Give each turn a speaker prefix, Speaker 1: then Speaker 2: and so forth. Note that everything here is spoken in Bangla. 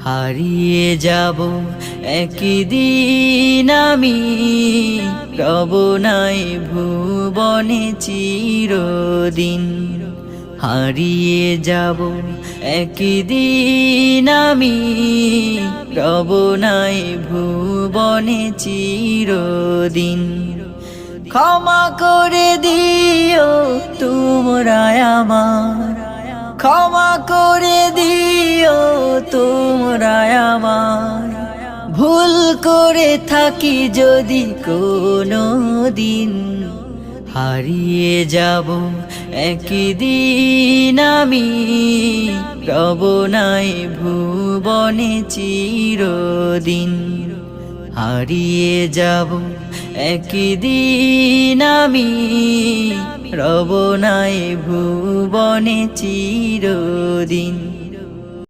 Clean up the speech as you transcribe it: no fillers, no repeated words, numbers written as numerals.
Speaker 1: হারিয়ে যাব একদিন আমি, রব নাই ভুবনে চিরদিন। হারিয়ে যাব একদিন আমি, রব নাই ভুবনে চিরদিন। ক্ষমা করে দিও তোমরা আমার, ক্ষমা করে দিও তোমরা আমার, ভুল করে থাকি যদি কোনো দিন। হারিয়ে যাব একদিন আমি, রব নাই ভুবনে চিরদিন। হারিয়ে যাব একদিন আমি, রব নাই ভুবনে চিরদিন।